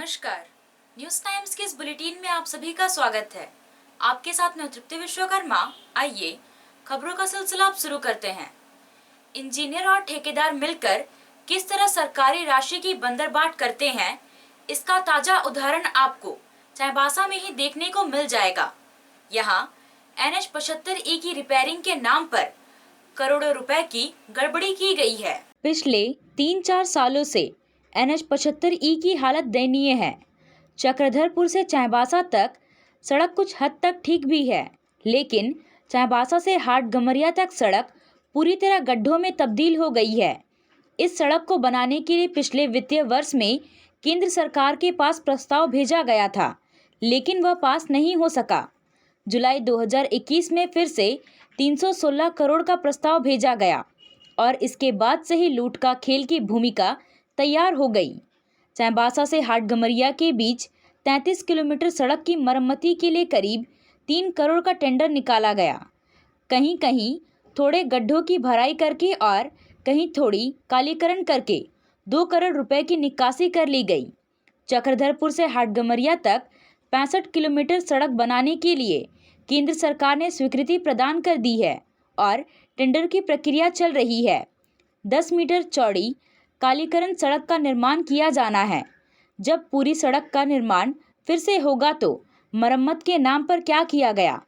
नमस्कार। News times के इस बुलेटिन में आप सभी का स्वागत है। आपके साथ मैं तृप्ति विश्वकर्मा। आइए खबरों का सिलसिला अब शुरू करते हैं। इंजीनियर और ठेकेदार मिलकर किस तरह सरकारी राशि की बंदरबाट करते हैं, इसका ताजा उदाहरण आपको चाईबासा में ही देखने को मिल जाएगा। यहाँ NH 75E की रिपेयरिंग के नाम पर करोड़ों रुपए की गड़बड़ी की गई है। पिछले 3-4 सालों से NH 75E की हालत दयनीय है। चक्रधरपुर से चाईबासा तक सड़क कुछ हद तक ठीक भी है, लेकिन चाईबासा से हाट गमरिया तक सड़क पूरी तरह गड्ढों में तब्दील हो गई है। इस सड़क को बनाने के लिए पिछले वित्तीय वर्ष में केंद्र सरकार के पास प्रस्ताव भेजा गया था, लेकिन वह पास नहीं हो सका। जुलाई 2021 में फिर से 316 करोड़ का प्रस्ताव भेजा गया और इसके बाद से ही लूट का खेल की भूमिका तैयार हो गई। चाईबासा से हाट गमरिया के बीच 33 किलोमीटर सड़क की मरम्मती के लिए करीब 3 करोड़ का टेंडर निकाला गया। कहीं कहीं थोड़े गड्ढों की भराई करके और कहीं थोड़ी कालीकरण करके 2 करोड़ रुपए की निकासी कर ली गई। चक्रधरपुर से हाट गमरिया तक 65 किलोमीटर सड़क बनाने के लिए केंद्र सरकार ने स्वीकृति प्रदान कर दी है और टेंडर की प्रक्रिया चल रही है। 10 मीटर चौड़ी कालीकरण सड़क का निर्माण किया जाना है। जब पूरी सड़क का निर्माण फिर से होगा तो मरम्मत के नाम पर क्या किया गया,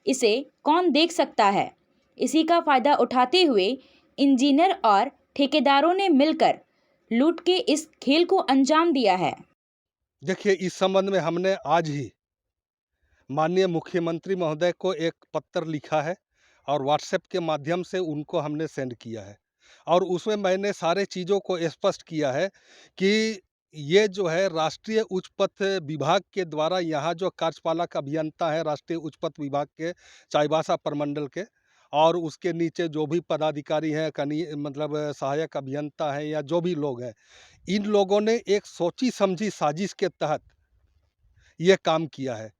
इसे कौन देख सकता है। इसी का फायदा उठाते हुए इंजीनियर और ठेकेदारों ने मिलकर लूट के इस खेल को अंजाम दिया है। देखिए, इस संबंध में हमने आज ही माननीय मुख्यमंत्री महोदय को एक पत्र लिखा है और व्हाट्सएप के माध्यम से उनको हमने सेंड किया है और उसमें मैंने सारे चीज़ों को स्पष्ट किया है कि ये जो है राष्ट्रीय उच्च पथ विभाग के द्वारा यहाँ जो कार्यपालक अभियंता है राष्ट्रीय उच्च पथ विभाग के चाईबासा प्रमंडल के और उसके नीचे जो भी पदाधिकारी हैं मतलब सहायक अभियंता हैं या जो भी लोग हैं, इन लोगों ने एक सोची समझी साजिश के तहत ये काम किया है।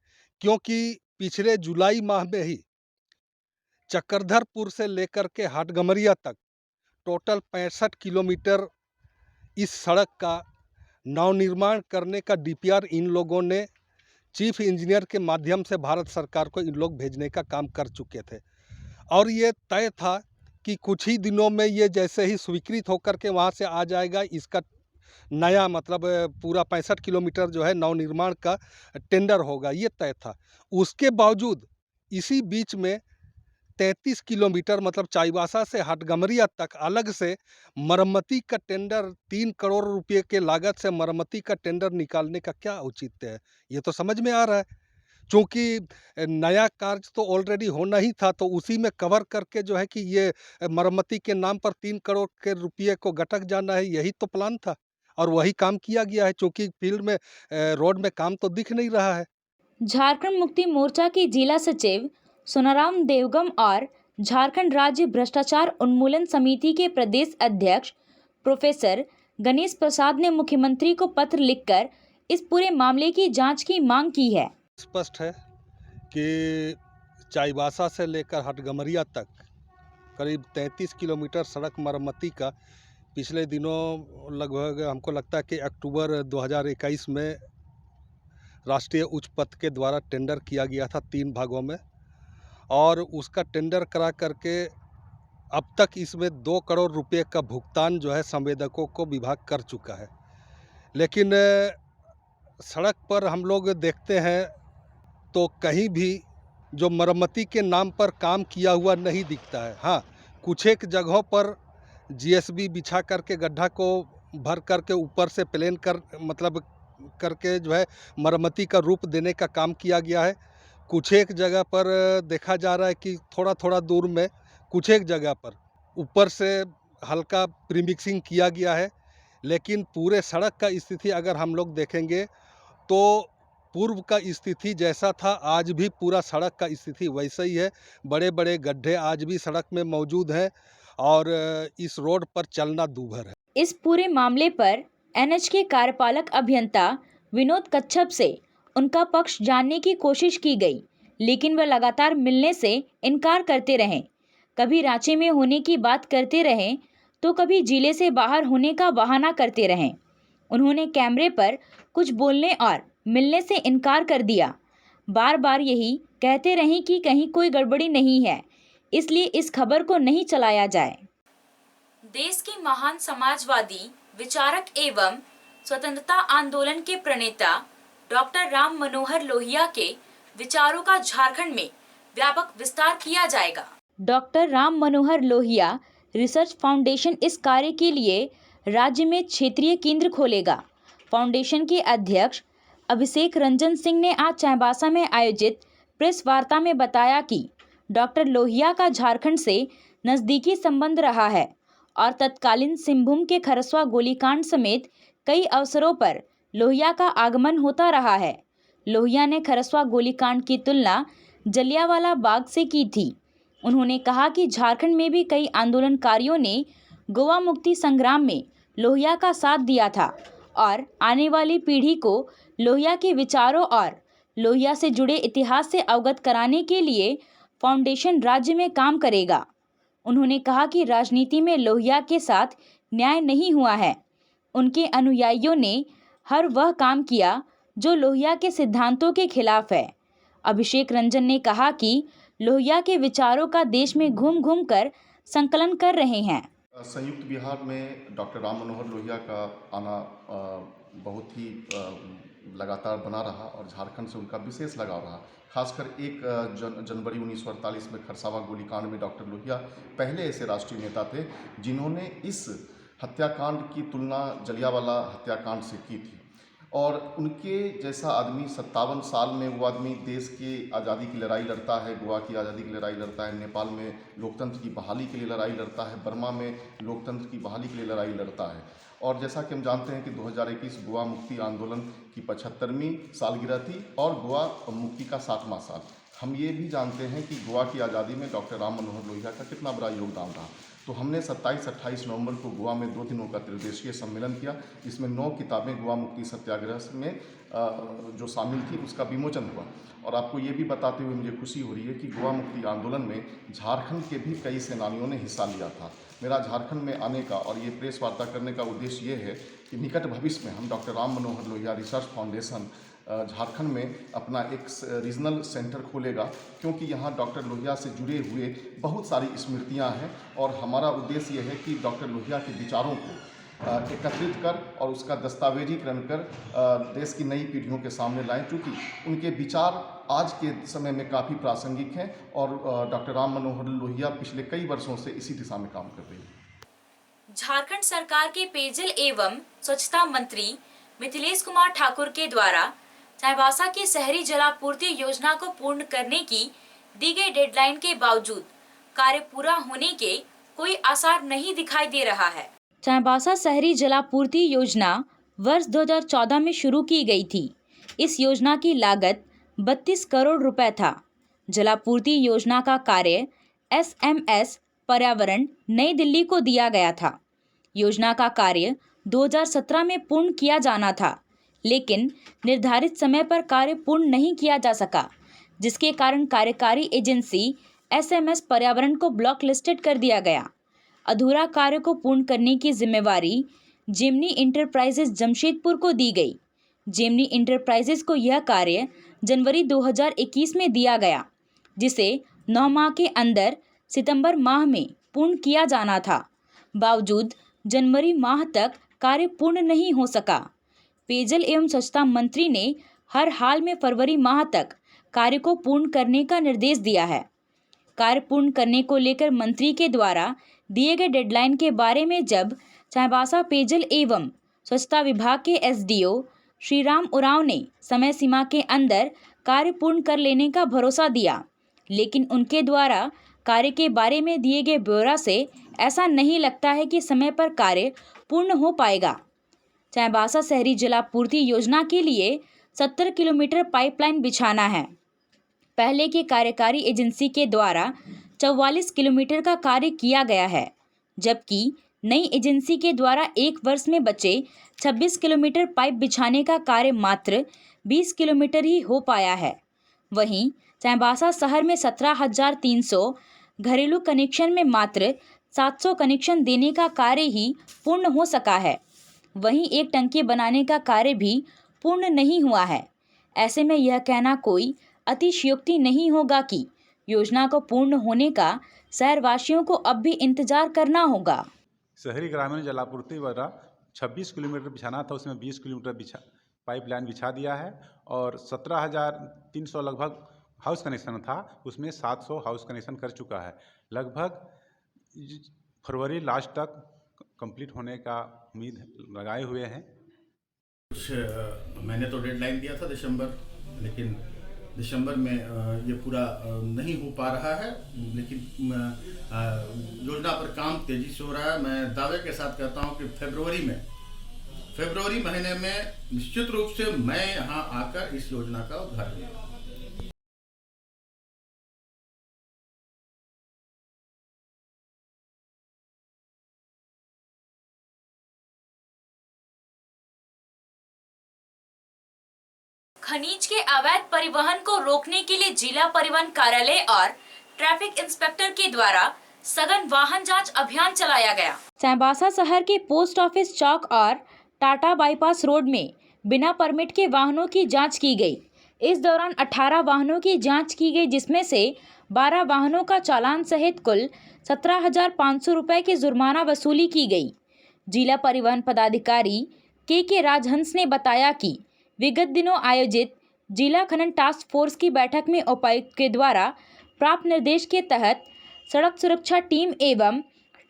क्योंकि पिछले जुलाई माह में ही चक्रधरपुर से लेकर के हाटगमरिया तक टोटल 65 किलोमीटर इस सड़क का नवनिर्माण करने का DPR इन लोगों ने चीफ इंजीनियर के माध्यम से भारत सरकार को इन लोग भेजने का काम कर चुके थे और ये तय था कि कुछ ही दिनों में ये जैसे ही स्वीकृत होकर के वहाँ से आ जाएगा, इसका नया मतलब पूरा 65 किलोमीटर जो है नवनिर्माण का टेंडर होगा, ये तय था। उसके बावजूद इसी बीच में 33 किलोमीटर मतलब चाईबासा से हाटगमरिया तक अलग से मरम्मती का टेंडर 3 करोड़ रुपए के लागत से मरम्मती का टेंडर निकालने का क्या औचित्य है? ये तो समझ में आ रहा है। चूँकि नया कार्य तो ऑलरेडी होना ही था, तो उसी में कवर करके जो है कि ये मरम्मती के नाम पर 3 करोड़ के रुपये को गटक जाना है, यही तो प्लान था और वही काम किया गया है। चूँकि फील्ड में रोड में काम तो दिख नहीं रहा है। झारखंड मुक्ति मोर्चा के जिला सचिव सोनाराम देवगम और झारखंड राज्य भ्रष्टाचार उन्मूलन समिति के प्रदेश अध्यक्ष प्रोफेसर गणेश प्रसाद ने मुख्यमंत्री को पत्र लिखकर इस पूरे मामले की जांच की मांग की है। स्पष्ट है कि चाईबासा से लेकर हाटगमरिया तक करीब 33 किलोमीटर सड़क मरम्मती का पिछले दिनों लगभग हमको लगता है कि अक्टूबर 2021 में राष्ट्रीय उच्च पथ के द्वारा टेंडर किया गया था 3 भागों में और उसका टेंडर करा करके अब तक इसमें 2 करोड़ रुपए का भुगतान जो है संवेदकों को विभाग कर चुका है। लेकिन सड़क पर हम लोग देखते हैं तो कहीं भी जो मरम्मती के नाम पर काम किया हुआ नहीं दिखता है। हाँ, कुछ एक जगहों पर GSB बिछा करके गड्ढा को भर करके ऊपर से प्लेन कर मतलब करके जो है मरम्मती का रूप देने का काम किया गया है। कुछ एक जगह पर देखा जा रहा है कि थोड़ा-थोड़ा दूर में कुछ एक जगह पर ऊपर से हल्का प्रीमिक्सिंग किया गया है। लेकिन पूरे सड़क का स्थिति अगर हम लोग देखेंगे तो पूर्व का स्थिति जैसा था आज भी पूरा सड़क का स्थिति वैसा ही है। बड़े-बड़े गड्ढे आज भी सड़क में मौजूद हैं और इस रोड पर चलना दूभर है। इस पूरे मामले पर NH के कार्यपालक अभियंता विनोद कच्छप से उनका पक्ष जानने की कोशिश की गई, लेकिन वह लगातार मिलने से इनकार करते रहे। कभी रांची में होने की बात करते रहे तो कभी जिले से बाहर होने का बहाना करते रहे। उन्होंने कैमरे पर कुछ बोलने और मिलने से इनकार कर दिया। बार बार यही कहते रहीं कि कहीं कोई गड़बड़ी नहीं है, इसलिए इस खबर को नहीं चलाया जाए। देश के महान समाजवादी विचारक एवं स्वतंत्रता आंदोलन के प्रणेता डॉक्टर राम मनोहर लोहिया के विचारों का झारखंड में व्यापक विस्तार किया जाएगा। Doctor Ram Manohar Lohia research foundation इस कार्य के लिए राज्य में क्षेत्रीय केंद्र खोलेगा। फाउंडेशन के अध्यक्ष अभिषेक रंजन सिंह ने आज चाईबासा में आयोजित प्रेस वार्ता में बताया कि डॉक्टर लोहिया का झारखंड से नज़दीकी संबंध रहा है और तत्कालीन सिंहभूम के खरसवा गोलीकांड समेत कई अवसरों पर लोहिया का आगमन होता रहा है। लोहिया ने खरसवा गोलीकांड की तुलना जलियांवाला बाग से की थी। उन्होंने कहा कि झारखंड में भी कई आंदोलनकारियों ने गोवा मुक्ति संग्राम में लोहिया का साथ दिया था और आने वाली पीढ़ी को लोहिया के विचारों और लोहिया से जुड़े इतिहास से अवगत कराने के लिए फाउंडेशन राज्य में काम करेगा। उन्होंने कहा कि राजनीति में लोहिया के साथ न्याय नहीं हुआ है। उनके अनुयायियों ने हर वह काम किया जो लोहिया के सिद्धांतों के खिलाफ है। अभिषेक रंजन ने कहा कि लोहिया के विचारों का देश में घूम घूम कर संकलन कर रहे हैं। संयुक्त बिहार में डॉक्टर राम मनोहर लोहिया का आना बहुत ही लगातार बना रहा और झारखंड से उनका विशेष लगाव रहा। खासकर 1 जनवरी 1948 में खरसावा गोलीकांड में डॉक्टर लोहिया पहले ऐसे राष्ट्रीय नेता थे जिन्होंने इस हत्याकांड की तुलना जलियांवाला हत्याकांड से की थी। और उनके जैसा आदमी 57 साल में वो आदमी देश की आज़ादी की लड़ाई लड़ता है, गोवा की आज़ादी की लड़ाई लड़ता है, नेपाल में लोकतंत्र की बहाली के लिए लड़ाई लड़ता है, बर्मा में लोकतंत्र की बहाली के लिए लड़ाई लड़ता है। और जैसा कि हम जानते हैं कि 2021 गोवा मुक्ति आंदोलन की 75वीं सालगिरह थी और गोवा मुक्ति का 7वां साल। हम ये भी जानते हैं कि गोवा की आज़ादी में डॉक्टर राम मनोहर लोहिया का कितना बड़ा योगदान रहा। तो हमने 27-28 नवंबर को गोवा में 2 दिनों का त्रिदेशीय सम्मेलन किया, जिसमें 9 किताबें गोवा मुक्ति सत्याग्रह में जो शामिल थी उसका विमोचन हुआ। और आपको ये भी बताते हुए मुझे खुशी हो रही है कि गोवा मुक्ति आंदोलन में झारखंड के भी कई सेनानियों ने हिस्सा लिया था। मेरा झारखंड में आने का और ये प्रेस वार्ता करने का उद्देश्य ये है कि निकट भविष्य में हम doctor Ram Manohar Lohia research foundation Jharkhand में अपना एक रीजनल सेंटर खोलेगा, क्योंकि यहाँ डॉक्टर लोहिया से जुड़े हुए बहुत सारी स्मृतियाँ हैं और हमारा उद्देश्य ये है कि डॉक्टर लोहिया के विचारों को एकत्रित कर और उसका दस्तावेजीकरण कर देश की नई पीढ़ियों के सामने लाएं, क्योंकि उनके विचार आज के समय में काफ़ी प्रासंगिक हैं और डॉक्टर राम मनोहर लोहिया पिछले कई वर्षों से इसी दिशा में काम कर रही है। झारखंड सरकार के पेयजल एवं स्वच्छता मंत्री मिथिलेश कुमार ठाकुर के द्वारा चाईबासा की शहरी जलापूर्ति योजना को पूर्ण करने की दी गई डेडलाइन के बावजूद कार्य पूरा होने के कोई आसार नहीं दिखाई दे रहा है। चाईबासा शहरी जलापूर्ति योजना वर्ष 2014 में शुरू की गई थी। इस योजना की लागत 32 करोड़ रुपए था। जलापूर्ति योजना का कार्य SMS पर्यावरण नई दिल्ली को दिया गया था। योजना का कार्य 2017 में पूर्ण किया जाना था, लेकिन निर्धारित समय पर कार्य पूर्ण नहीं किया जा सका, जिसके कारण कार्यकारी एजेंसी SMS पर्यावरण को ब्लॉक लिस्टेड कर दिया गया। अधूरा कार्य को पूर्ण करने की जिम्मेवारी जेमनी इंटरप्राइजेज जमशेदपुर को दी गई। जेमनी इंटरप्राइजेज को यह कार्य जनवरी 2021 में दिया गया, जिसे 9 माह के अंदर सितंबर माह में पूर्ण किया जाना था। बावजूद जनवरी माह तक कार्य पूर्ण नहीं हो सका। पेयजल एवं स्वच्छता मंत्री ने हर हाल में फरवरी माह तक कार्य को पूर्ण करने का निर्देश दिया है। कार्य पूर्ण करने को लेकर मंत्री के द्वारा दिए गए डेडलाइन के बारे में जब चाईबासा पेयजल एवं स्वच्छता विभाग के SDO श्रीराम उरांव ने समय सीमा के अंदर कार्य पूर्ण कर लेने का भरोसा दिया, लेकिन उनके द्वारा कार्य के बारे में दिए गए ब्यौरा से ऐसा नहीं लगता है कि समय पर कार्य पूर्ण हो पाएगा। चाईबासा शहरी जलापूर्ति योजना के लिए 70 किलोमीटर पाइपलाइन बिछाना है। पहले की कार्यकारी एजेंसी के द्वारा 44 किलोमीटर का कार्य किया गया है, जबकि नई एजेंसी के द्वारा 1 वर्ष में बचे 26 किलोमीटर पाइप बिछाने का कार्य मात्र 20 किलोमीटर ही हो पाया है। वहीं चाईबासा शहर में 17,300 घरेलू कनेक्शन में मात्र 700 कनेक्शन देने का कार्य ही पूर्ण हो सका है। वहीं एक टंकी बनाने का कार्य भी पूर्ण नहीं हुआ है। ऐसे में यह कहना कोई अतिशयोक्ति नहीं होगा कि योजना को पूर्ण होने का शहरवासियों को अब भी इंतजार करना होगा। शहरी ग्रामीण जलापूर्ति द्वारा 26 किलोमीटर बिछाना था, उसमें 20 किलोमीटर पाइपलाइन बिछा दिया है और 17,300 लगभग हाउस कनेक्शन था, उसमें 700 हाउस कनेक्शन कर चुका है। लगभग फरवरी लास्ट तक कंप्लीट होने का उम्मीद लगाए हुए हैं। कुछ मैंने तो डेडलाइन दिया था दिसंबर, लेकिन दिसंबर में ये पूरा नहीं हो पा रहा है, लेकिन योजना पर काम तेजी से हो रहा है। मैं दावे के साथ कहता हूं कि फरवरी महीने में निश्चित रूप से मैं यहां आकर इस योजना का उद्घाटन करूंगा। खनिज के अवैध परिवहन को रोकने के लिए जिला परिवहन कार्यालय और ट्रैफिक इंस्पेक्टर के द्वारा सघन वाहन जांच अभियान चलाया गया। चाईबासा शहर के पोस्ट ऑफिस चौक और टाटा बाईपास रोड में बिना परमिट के वाहनों की जांच की गई। इस दौरान 18 वाहनों की जांच की गई, जिसमें से 12 वाहनों का चालान सहित कुल 17,500 रुपए की जुर्माना वसूली की गई। जिला परिवहन पदाधिकारी के राजहंस ने बताया कि विगत दिनों आयोजित जिला खनन टास्क फोर्स की बैठक में उपायुक्त के द्वारा प्राप्त निर्देश के तहत सड़क सुरक्षा टीम एवं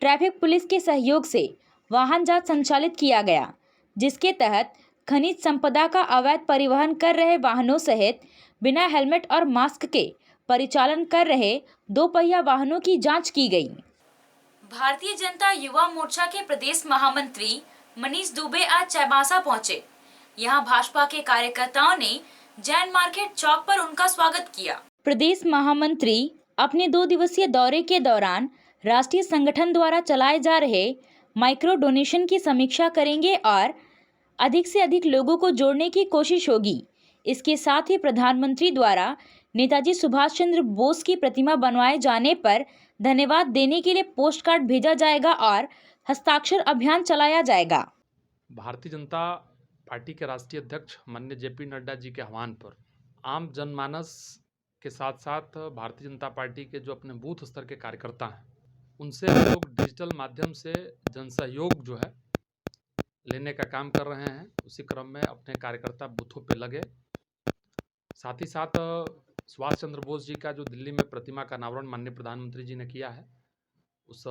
ट्रैफिक पुलिस के सहयोग से वाहन जांच संचालित किया गया, जिसके तहत खनिज संपदा का अवैध परिवहन कर रहे वाहनों सहित बिना हेलमेट और मास्क के परिचालन कर रहे 2 पहिया वाहनों की जांच की गई। भारतीय जनता युवा मोर्चा के प्रदेश महामंत्री मनीष दुबे आज चाईबासा पहुंचे। यहां भाजपा के कार्यकर्ताओं ने जैन मार्केट चौक पर उनका स्वागत किया। प्रदेश महामंत्री अपने 2 दिवसीय दौरे के दौरान राष्ट्रीय संगठन द्वारा चलाए जा रहे माइक्रो डोनेशन की समीक्षा करेंगे और अधिक से अधिक लोगों को जोड़ने की कोशिश होगी। इसके साथ ही प्रधानमंत्री द्वारा नेताजी सुभाष चंद्र बोस की प्रतिमा बनवाए जाने पर धन्यवाद देने के लिए पोस्ट कार्ड भेजा जाएगा और हस्ताक्षर अभियान चलाया जाएगा। भारतीय जनता पार्टी के राष्ट्रीय अध्यक्ष माननीय जेपी नड्डा जी के आह्वान पर आम जनमानस के साथ साथ भारतीय जनता पार्टी के जो अपने बूथ स्तर के कार्यकर्ता हैं, उनसे हम लोग डिजिटल माध्यम से जनसहयोग जो है लेने का काम कर रहे हैं। उसी क्रम में अपने कार्यकर्ता बूथों पे लगे। साथ ही साथ सुभाष चंद्र बोस जी का जो दिल्ली में प्रतिमा का अनावरण माननीय प्रधानमंत्री जी ने किया है, उस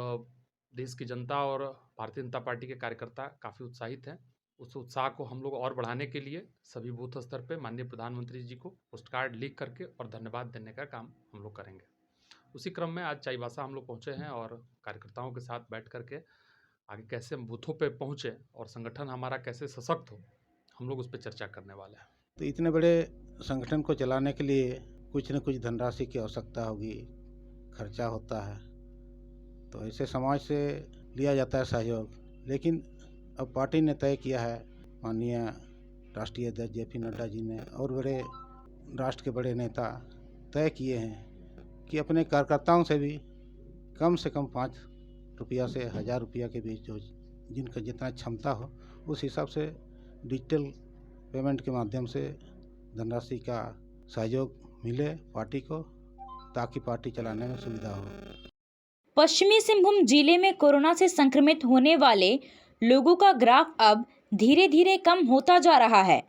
देश की जनता और भारतीय जनता पार्टी के कार्यकर्ता काफ़ी उत्साहित हैं। उस उत्साह को हम लोग और बढ़ाने के लिए सभी बूथ स्तर पे माननीय प्रधानमंत्री जी को पोस्ट कार्ड लिख करके और धन्यवाद देने का काम हम लोग करेंगे। उसी क्रम में आज चाईबासा हम लोग पहुँचे हैं और कार्यकर्ताओं के साथ बैठ करके आगे कैसे हम बूथों पे पहुँचे और संगठन हमारा कैसे सशक्त हो, हम लोग उस पर चर्चा करने वाले हैं। तो इतने बड़े संगठन को चलाने के लिए कुछ न कुछ धनराशि की आवश्यकता होगी, खर्चा होता है, तो ऐसे समाज से लिया जाता है सहयोग। लेकिन अब पार्टी ने तय किया है, माननीय राष्ट्रीय अध्यक्ष जेपी नड्डा जी ने और बड़े राष्ट्र के बड़े नेता तय किए हैं कि अपने कार्यकर्ताओं से भी कम से कम 5 रुपया से 1000 रुपया के बीच जो जिनका जितना क्षमता हो उस हिसाब से डिजिटल पेमेंट के माध्यम से धनराशि का सहयोग मिले पार्टी को, ताकि पार्टी चलाने में सुविधा हो। पश्चिमी सिंहभूम जिले में कोरोना से संक्रमित होने वाले लोगों का ग्राफ अब धीरे धीरे कम होता जा रहा है।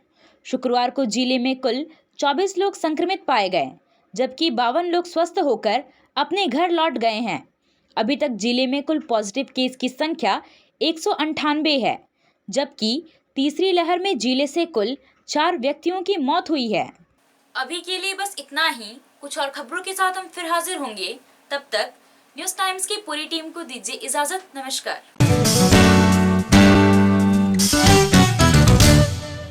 शुक्रवार को जिले में कुल 24 लोग संक्रमित पाए गए, जबकि 52 लोग स्वस्थ होकर अपने घर लौट गए हैं। अभी तक जिले में कुल पॉजिटिव केस की संख्या 198 है, जबकि तीसरी लहर में जिले से कुल 4 व्यक्तियों की मौत हुई है। अभी के लिए बस इतना ही। कुछ और खबरों के साथ हम फिर हाजिर होंगे। तब तक न्यूज़ टाइम्स की पूरी टीम को दीजिए इजाजत। नमस्कार।